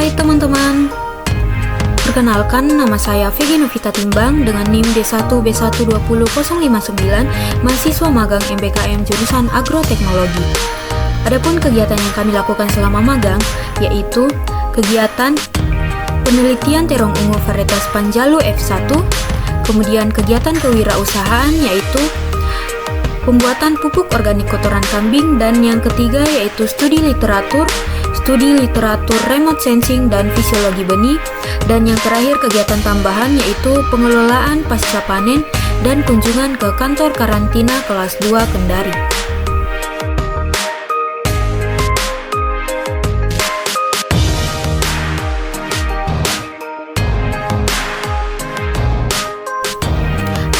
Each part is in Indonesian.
Hai teman-teman, perkenalkan nama saya Vegi Novita Timbang dengan NIM D1B1200059, mahasiswa magang MBKM jurusan Agroteknologi. Adapun kegiatan yang kami lakukan selama magang yaitu kegiatan penelitian terong ungu varietas Panjalu F1, kemudian kegiatan kewirausahaan yaitu pembuatan pupuk organik kotoran kambing, dan yang ketiga yaitu studi literatur remote sensing dan fisiologi benih, dan yang terakhir kegiatan tambahan yaitu pengelolaan pasca panen dan kunjungan ke kantor karantina kelas 2 Kendari.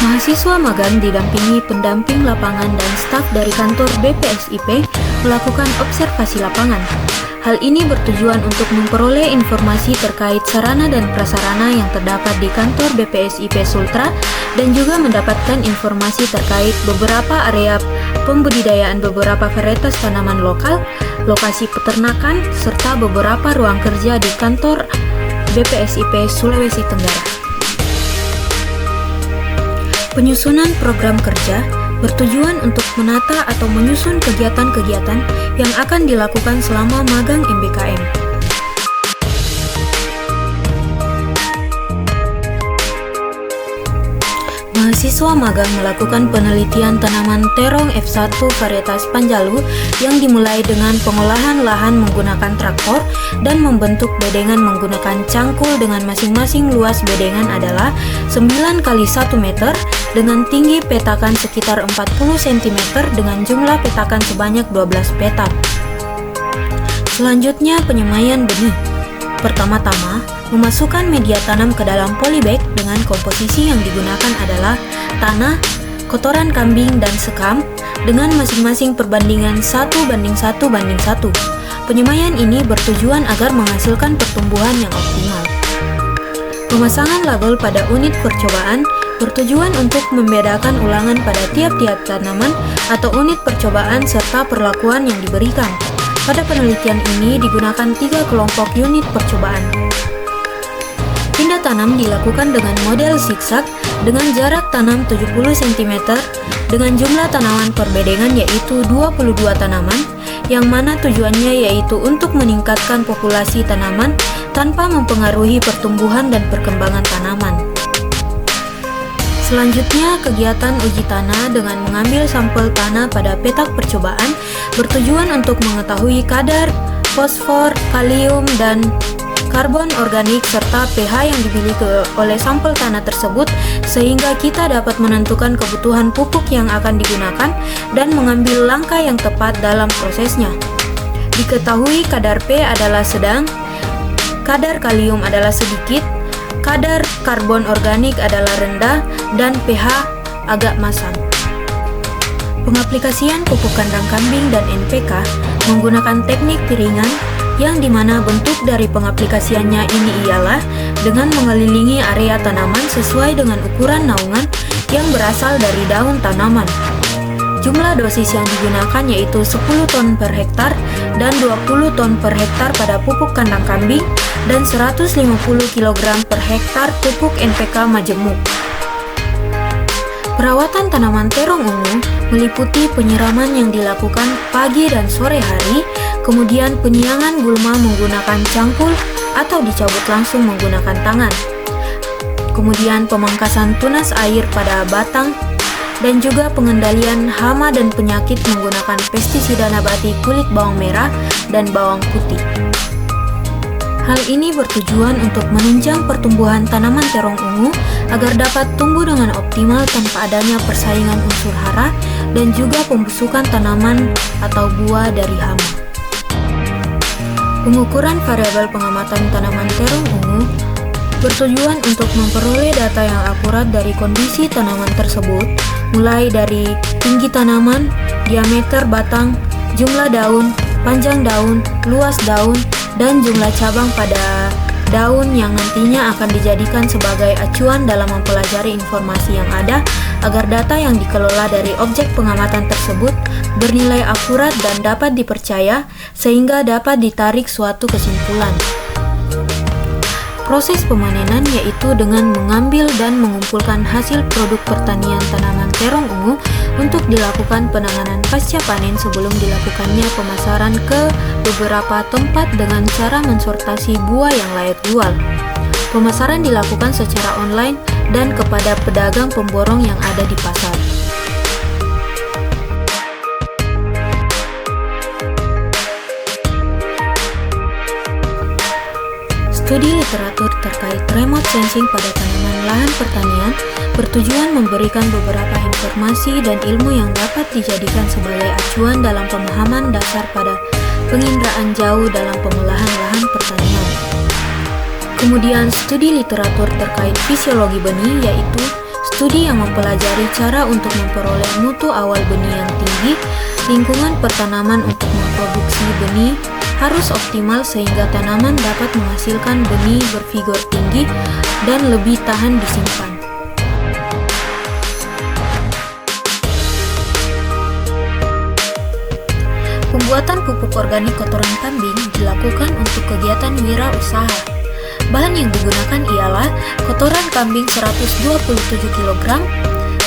Mahasiswa magang didampingi pendamping lapangan dan staf dari kantor BPSIP melakukan observasi lapangan. Hal ini bertujuan untuk memperoleh informasi terkait sarana dan prasarana yang terdapat di kantor BPSIP Sultra dan juga mendapatkan informasi terkait beberapa area pembudidayaan beberapa varietas tanaman lokal, lokasi peternakan, serta beberapa ruang kerja di kantor BPSIP Sulawesi Tenggara. Penyusunan program kerja bertujuan untuk menata atau menyusun kegiatan-kegiatan yang akan dilakukan selama magang MBKM. Mahasiswa magang melakukan penelitian tanaman terong F1 varietas Panjalu yang dimulai dengan pengolahan lahan menggunakan traktor dan membentuk bedengan menggunakan cangkul dengan masing-masing luas bedengan adalah 9 x 1 meter dengan tinggi petakan sekitar 40 cm dengan jumlah petakan sebanyak 12 petak. Selanjutnya penyemaian benih. Pertama-tama, memasukkan media tanam ke dalam polybag dengan komposisi yang digunakan adalah tanah, kotoran kambing, dan sekam dengan masing-masing perbandingan 1:1:1. Penyemaian ini bertujuan agar menghasilkan pertumbuhan yang optimal. Pemasangan label pada unit percobaan bertujuan untuk membedakan ulangan pada tiap-tiap tanaman atau unit percobaan serta perlakuan yang diberikan. Pada penelitian ini digunakan 3 kelompok unit percobaan. Pindah tanam dilakukan dengan model zigzag dengan jarak tanam 70 cm dengan jumlah tanaman perbedengan yaitu 22 tanaman, yang mana tujuannya yaitu untuk meningkatkan populasi tanaman tanpa mempengaruhi pertumbuhan dan perkembangan tanaman. Selanjutnya, kegiatan uji tanah dengan mengambil sampel tanah pada petak percobaan bertujuan untuk mengetahui kadar fosfor, kalium, dan karbon organik serta pH yang dimiliki oleh sampel tanah tersebut sehingga kita dapat menentukan kebutuhan pupuk yang akan digunakan dan mengambil langkah yang tepat dalam prosesnya. Diketahui kadar P adalah sedang, kadar kalium adalah sedikit, kadar karbon organik adalah rendah, dan pH agak masam. Pengaplikasian pupuk kandang kambing dan NPK menggunakan teknik piringan yang dimana bentuk dari pengaplikasiannya ini ialah dengan mengelilingi area tanaman sesuai dengan ukuran naungan yang berasal dari daun tanaman. Jumlah dosis yang digunakan yaitu 10 ton per hektar dan 20 ton per hektar pada pupuk kandang kambing dan 150 kg per hektar pupuk NPK majemuk. Perawatan tanaman terong ungu meliputi penyiraman yang dilakukan pagi dan sore hari, kemudian penyiangan gulma menggunakan cangkul atau dicabut langsung menggunakan tangan, kemudian pemangkasan tunas air pada batang, dan juga pengendalian hama dan penyakit menggunakan pestisida nabati kulit bawang merah dan bawang putih. Hal ini bertujuan untuk menunjang pertumbuhan tanaman terong ungu agar dapat tumbuh dengan optimal tanpa adanya persaingan unsur hara dan juga pembusukan tanaman atau buah dari hama. Pengukuran variabel pengamatan tanaman terong ungu bertujuan untuk memperoleh data yang akurat dari kondisi tanaman tersebut, mulai dari tinggi tanaman, diameter batang, jumlah daun, panjang daun, luas daun, dan jumlah cabang pada daun yang nantinya akan dijadikan sebagai acuan dalam mempelajari informasi yang ada agar data yang dikelola dari objek pengamatan tersebut bernilai akurat dan dapat dipercaya sehingga dapat ditarik suatu kesimpulan. Proses pemanenan yaitu dengan mengambil dan mengumpulkan hasil produk pertanian tanaman terong ungu untuk dilakukan penanganan pasca panen sebelum dilakukannya pemasaran ke beberapa tempat dengan cara mensortasi buah yang layak jual. Pemasaran dilakukan secara online dan kepada pedagang pemborong yang ada di pasar. Studi literatur terkait remote sensing pada tanaman lahan pertanian bertujuan memberikan beberapa informasi dan ilmu yang dapat dijadikan sebagai acuan dalam pemahaman dasar pada penginderaan jauh dalam pengolahan lahan pertanian. Kemudian studi literatur terkait fisiologi benih, yaitu studi yang mempelajari cara untuk memperoleh mutu awal benih yang tinggi, lingkungan pertanaman untuk memproduksi benih harus optimal sehingga tanaman dapat menghasilkan benih bervigor tinggi dan lebih tahan disimpan. Pembuatan pupuk organik kotoran kambing dilakukan untuk kegiatan wirausaha. Bahan yang digunakan ialah kotoran kambing 127 kg,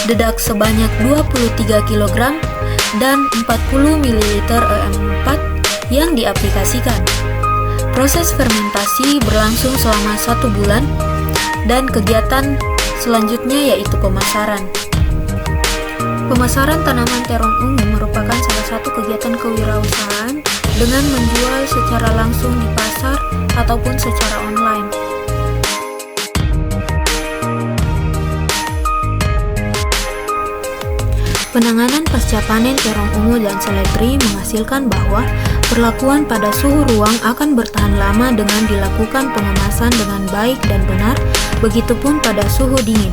dedak sebanyak 23 kg, dan 40 ml EM4 yang diaplikasikan. Proses fermentasi berlangsung selama 1 bulan dan kegiatan selanjutnya yaitu pemasaran. Pemasaran tanaman terong ungu merupakan salah satu kegiatan kewirausahaan dengan menjual secara langsung di pasar ataupun secara online. Penanganan pasca panen terong ungu dan seledri menghasilkan bahwa perlakuan pada suhu ruang akan bertahan lama dengan dilakukan pengemasan dengan baik dan benar, begitupun pada suhu dingin.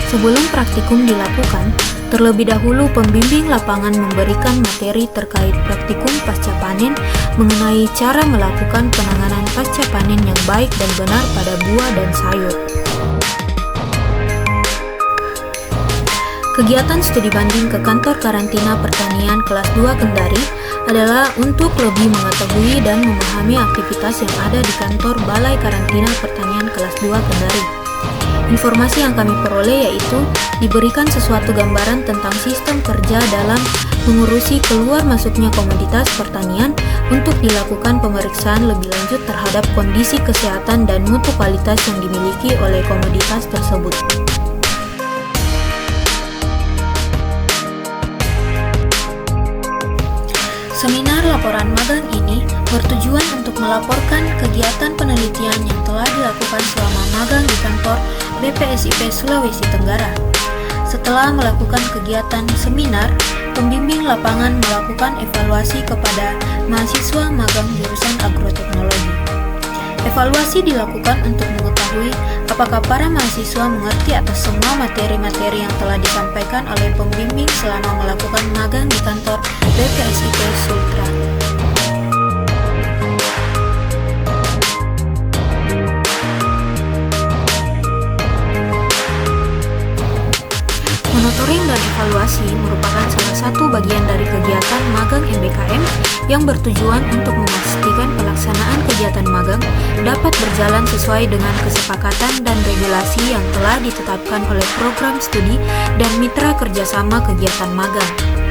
Sebelum praktikum dilakukan, terlebih dahulu pembimbing lapangan memberikan materi terkait praktikum pasca panen mengenai cara melakukan penanganan pasca panen yang baik dan benar pada buah dan sayur. Kegiatan studi banding ke kantor karantina pertanian kelas 2 Kendari adalah untuk lebih mengetahui dan memahami aktivitas yang ada di kantor Balai Karantina Pertanian kelas 2 Kendari. Informasi yang kami peroleh yaitu diberikan sesuatu gambaran tentang sistem kerja dalam mengurusi keluar masuknya komoditas pertanian untuk dilakukan pemeriksaan lebih lanjut terhadap kondisi kesehatan dan mutu kualitas yang dimiliki oleh komoditas tersebut. Seminar laporan magang ini bertujuan untuk melaporkan kegiatan penelitian yang telah dilakukan selama magang di kantor BPSIP Sulawesi Tenggara. Setelah melakukan kegiatan seminar, pembimbing lapangan melakukan evaluasi kepada mahasiswa magang jurusan agroteknologi. Evaluasi dilakukan untuk mengetahui apakah para mahasiswa mengerti atas semua materi-materi yang telah disampaikan oleh pembimbing selama melakukan magang di kantor BPSIP Sultra. Monitoring dan evaluasi merupakan salah satu bagian dari kegiatan magang MBKM yang bertujuan untuk memastikan pelaksanaan kegiatan magang dapat berjalan sesuai dengan kesepakatan dan regulasi yang telah ditetapkan oleh program studi dan mitra kerjasama kegiatan magang.